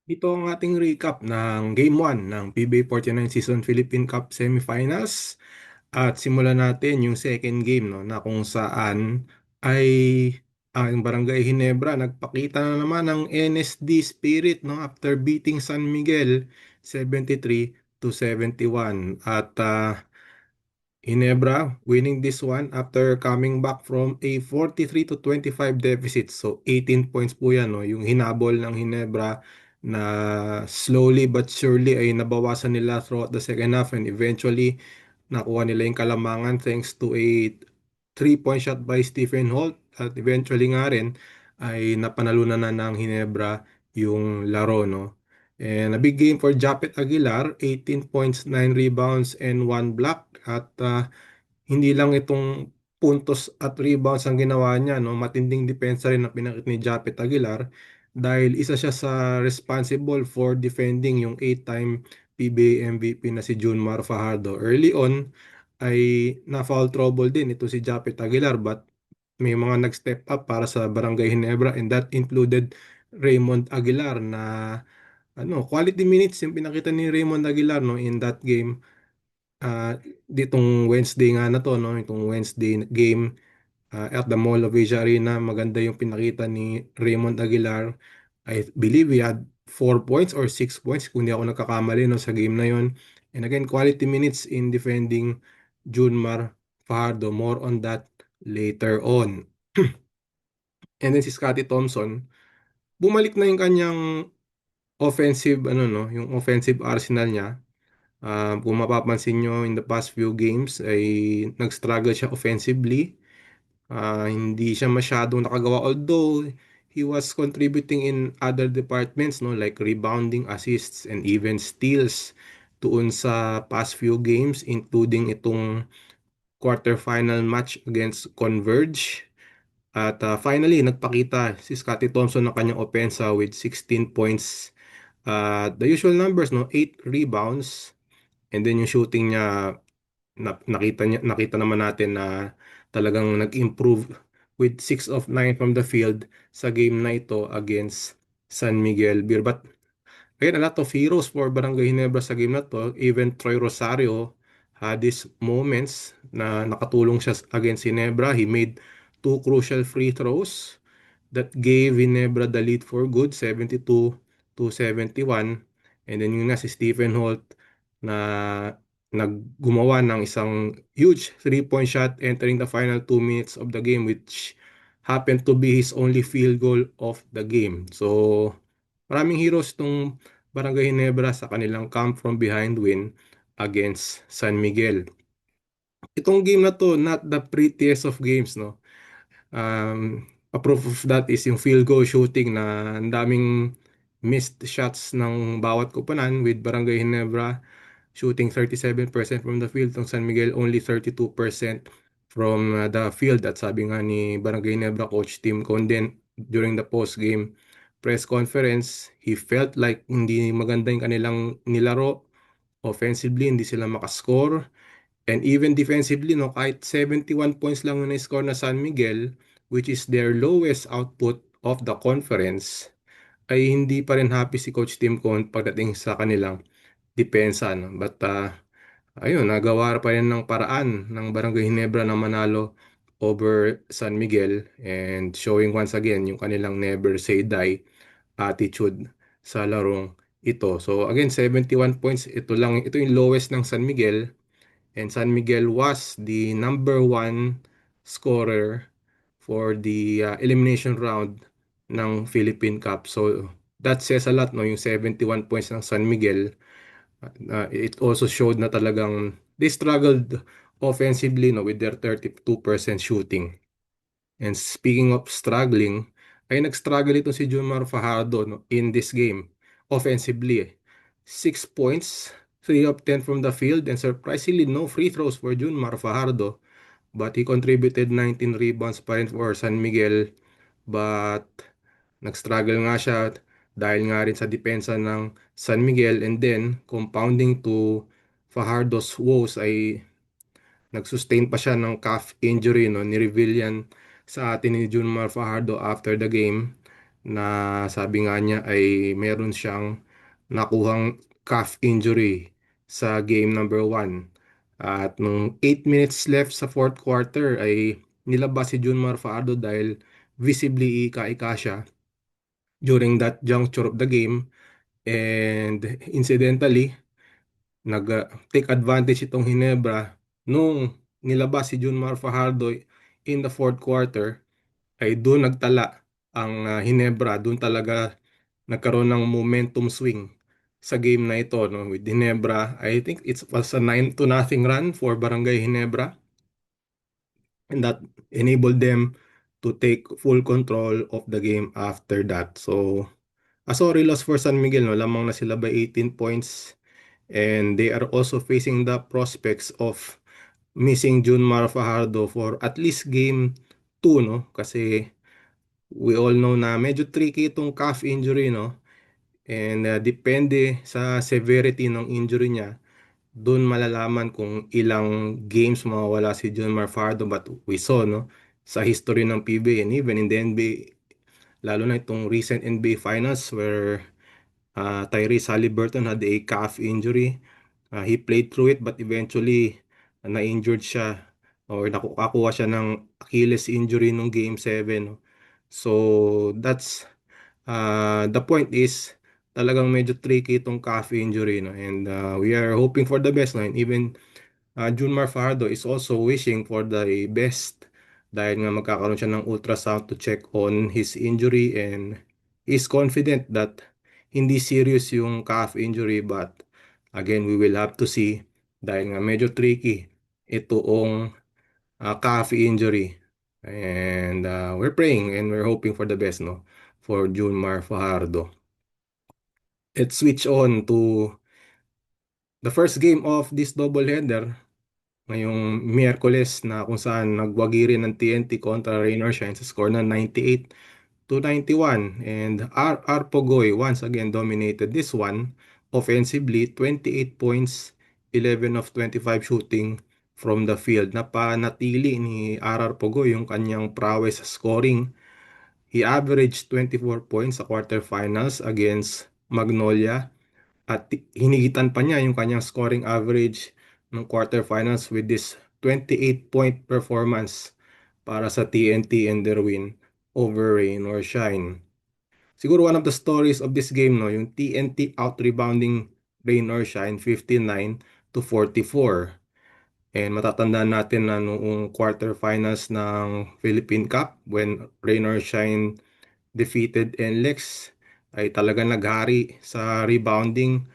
Ito ang ating recap ng Game 1 ng PBA 49 Season Philippine Cup Semifinals at simulan natin yung second game, no, na kung saan ay ang Barangay Ginebra nagpakita na naman ng NSD spirit, no, after beating San Miguel 73 to 71 at Ginebra winning this one after coming back from a 43 to 25 deficit. So 18 points po yan, no? Yung hinabol ng Ginebra na slowly but surely ay nabawasan nila throughout the second half and eventually nakuha nila yung kalamangan thanks to a 3-point shot by Stephen Holt at eventually nga rin ay napanalunan na ng Ginebra yung laro, no? And a big game for Japet Aguilar, 18 points, 9 rebounds, and 1 block. At hindi lang itong puntos at rebounds ang ginawa niya, no? Matinding depensa rin ang pinakita ni Japet Aguilar dahil isa siya sa responsible for defending yung 8-time PBA MVP na si Junmar Fajardo. Early on ay na-foul trouble din ito si Japet Aguilar but may mga nag-step up para sa Barangay Ginebra and that included Raymond Aguilar na quality minutes yung pinakita ni Raymond Aguilar, no, in that game. Ditong Wednesday nga na to, no, itong Wednesday game at the Mall of Asia Arena, maganda yung pinakita ni Raymond Aguilar. I believe he had 4 points or 6 points kung hindi ako nagkakamali, no, sa game na yon. And again, quality minutes in defending Junmar Fajardo. More on that later on. And then si Scottie Thompson, bumalik na yung kanyang offensive, yung offensive arsenal niya. Kung mapapansin nyo in the past few games ay nag-struggle siya offensively. Hindi siya masyadong nakagawa although he was contributing in other departments, no, like rebounding, assists, and even steals tuon sa past few games including itong quarterfinal match against Converge. At finally, nagpakita si Scottie Thompson ng kanyang opensa with 16 points. The usual numbers, no, 8 rebounds, and then yung shooting niya, nakita naman natin na talagang nag-improve with 6 of 9 from the field sa game na ito against San Miguel Beer. But again, a lot of heroes for Barangay Ginebra sa game na to. Even Troy Rosario had these moments na nakatulong siya against Ginebra. He made two crucial free throws that gave Ginebra the lead for good, 72 to 71. And then yung nga si Stephen Holt na naggumawa ng isang huge three-point shot entering the final 2 minutes of the game, which happened to be his only field goal of the game. So maraming heroes tong Barangay Ginebra sa kanilang come from behind win against San Miguel. Itong game na to, not the prettiest of games, no? A proof of that is yung field goal shooting na ang daming missed shots ng bawat koponan with Barangay Ginebra shooting 37% from the field, tong San Miguel only 32% from the field. At sabi nga ni Barangay Ginebra coach Tim Conden during the post-game press conference, he felt like hindi maganda yung kanilang nilaro. Offensively, hindi sila makascore. And even defensively, no, kahit 71 points lang yung na-score na San Miguel, which is their lowest output of the conference, ay hindi pa rin happy si Coach Tim Cone pagdating sa kanilang depensa, no? But ayun, nagawa pa rin ng paraan ng Barangay Ginebra na manalo over San Miguel and showing once again yung kanilang never say die attitude sa larong ito. So again, 71 points, ito yung lowest ng San Miguel. And San Miguel was the number one scorer for the elimination round ng Philippine Cup. So that says a lot, no, yung 71 points ng San Miguel. It also showed na talagang they struggled offensively, no, with their 32% shooting. And speaking of struggling, ay nag-struggle ito si Junmar Fajardo, no, in this game offensively. 6 points, 3 of 10 from the field, and surprisingly no free throws for Junmar Fajardo. But he contributed 19 rebounds pa rin for San Miguel. But nag-struggle nga siya dahil nga rin sa depensa ng San Miguel. And then, compounding to Fajardo's woes ay nag-sustain pa siya ng calf injury, no? Ni-reveal yan sa atin ni Junmar Fajardo after the game. na sabi nga niya ay meron siyang nakuhang calf injury sa game number 1. At nung 8 minutes left sa fourth quarter ay nilabas si Junmar Faardo dahil visibly ika-ika siya during that juncture of the game. And incidentally, nag-take advantage itong Hinebra nung nilabas si Junmar Fajardo in the fourth quarter ay doon nagtala ang Hinebra. Doon talaga nagkaroon ng momentum swing sa game na ito, no? With Hinebra, I think it was a 9-0 run for Barangay Hinebra, and that enabled them to take full control of the game after that. So, a sorry loss for San Miguel, no? Lamang na sila by 18 points, and they are also facing the prospects of missing Junmar Fajardo for at least game 2, no? Kasi we all know na medyo tricky itong calf injury, no? And depende sa severity ng injury niya, doon malalaman kung ilang games mawawala si Junmar Fajardo. But we saw, no, sa history ng PBA and even in the NBA, lalo na itong recent NBA Finals where Tyrese Haliburton had a calf injury. He played through it but eventually na-injured siya or nakuha siya ng Achilles injury nung Game 7, no? So that's the point is talagang medyo tricky itong calf injury, no? And we are hoping for the best, no? And even Junmar Fajardo is also wishing for the best dahil nga magkakaroon siya ng ultrasound to check on his injury, and is confident that hindi serious yung calf injury, but again we will have to see dahil nga medyo tricky itong calf injury, and we're praying and we're hoping for the best, no, for Junmar Fajardo. Let's switch on to the first game of this doubleheader ngayong Miyerkules, na kung saan nagwagi rin ng TNT kontra Rain or Shine sa score na 98-91, and R. Pogoy once again dominated this one offensively. 28 points, 11 of 25 shooting from the field. Napanatili ni R. Pogoy yung kanyang prowess sa scoring. He averaged 24 points sa quarterfinals against Magnolia, at hinigitan pa niya yung kanyang scoring average ng quarterfinals with this 28-point performance para sa TNT and their win over Rain or Shine. Siguro one of the stories of this game, no, yung TNT out-rebounding Rain or Shine 59-44. And matatandaan natin na noong quarterfinals ng Philippine Cup when Rain or Shine defeated NLEX, ay talaga naghari sa rebounding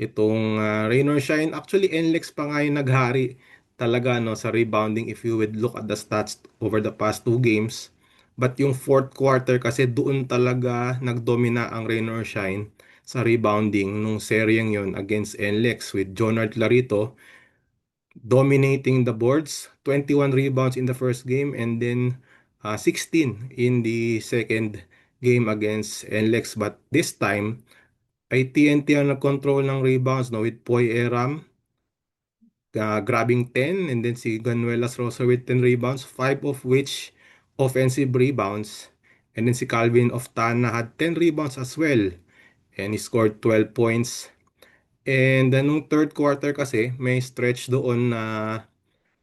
itong Rain or Shine. Actually, NLEX pa nga yung naghari talaga, no, sa rebounding if you would look at the stats over the past two games. But yung fourth quarter kasi doon talaga nagdomina ang Rain or Shine sa rebounding nung seryeng yon against NLEX with Jonard Clarito dominating the boards. 21 rebounds in the first game, and then 16 in the second game against NLEX. But this time ay TNT ang nag-control ng rebounds, no, with Poy Eram grabbing 10, and then si Ganuelas Rosa with 10 rebounds, 5 of which offensive rebounds. And then si Calvin Oftana had 10 rebounds as well, and he scored 12 points. And nung third quarter kasi may stretch doon na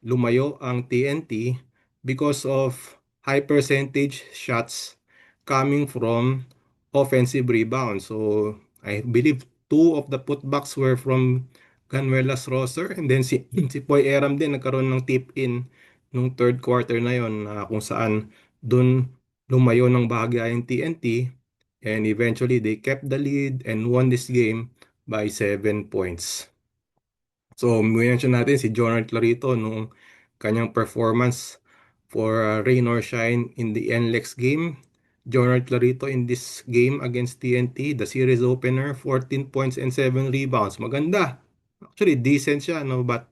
lumayo ang TNT because of high percentage shots coming from offensive rebounds. So I believe two of the putbacks were from Canuelas Rosser, and then si Poy Eram din nagkaroon ng tip in nung third quarter na yon, kung saan dun lumayo ng bahagya yung TNT, and eventually they kept the lead and won this game by 7 points. So, mention natin si Jonard Clarito nung kanyang performance for Rain or Shine in the NLEX game. Jonard Clarito in this game against TNT, the series opener, 14 points and 7 rebounds. Maganda. Actually, decent siya, no? But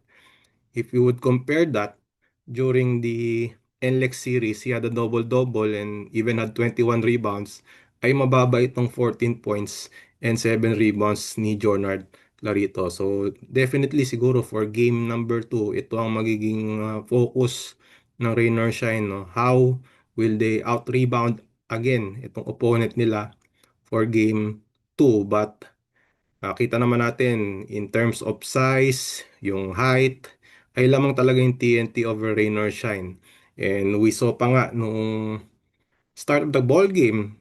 if you would compare that during the NLEX series, he had a double-double and even had 21 rebounds, ay mababa itong 14 points and 7 rebounds ni Jonard Clarito. So definitely siguro for game number 2, ito ang magiging focus ng Rain or Shine, no? How will they out-rebound again itong opponent nila for game 2, but kita naman natin in terms of size, yung height, ay lamang talaga yung TNT over Rain or Shine. And we saw pa nga nung start of the ball game,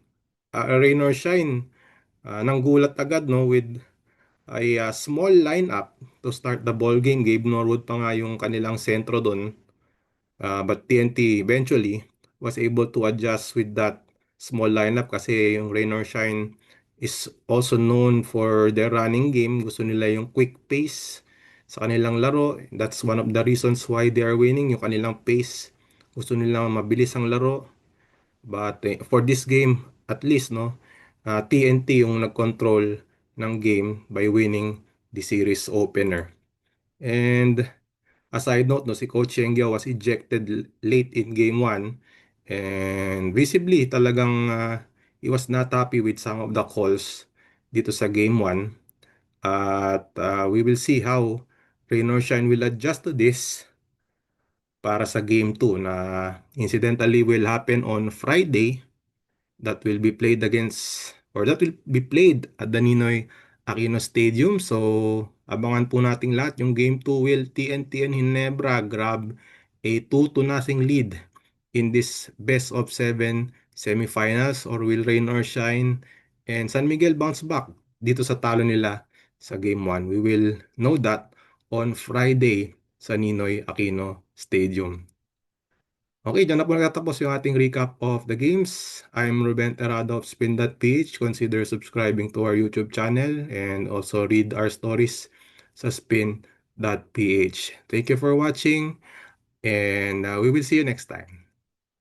Rain or Shine, nanggulat agad no with ay small lineup to start the ball game. Gabe Norwood pa nga yung kanilang sentro doon. But TNT eventually was able to adjust with that small lineup kasi yung Rain or Shine is also known for their running game. Gusto nila yung quick pace sa kanilang laro. That's one of the reasons why they are winning, yung kanilang pace. Gusto nila mabilis ang laro. But for this game, at least, no, TNT yung nag-control ng game by winning the series opener. And a side note, no, si Coach Yengyao was ejected late in game 1 and visibly talagang he was not happy with some of the calls dito sa game 1. At we will see how Rain or Shine will adjust to this para sa game 2 na incidentally will happen on Friday, that will be played against or that will be played at the Ninoy Aquino Stadium. So, abangan po nating lahat. Yung game 2 will TNT and Ginebra grab a 2-0 lead in this best of 7 semifinals, or will rain or shine and San Miguel bounce back dito sa talo nila sa game 1. We will know that on Friday sa Ninoy Aquino Stadium. Okay, dyan na po nagtatapos yung ating recap of the games. I'm Ruben Terrado of Spin.ph. Consider subscribing to our YouTube channel and also read our stories sa Spin.ph. Thank you for watching and we will see you next time.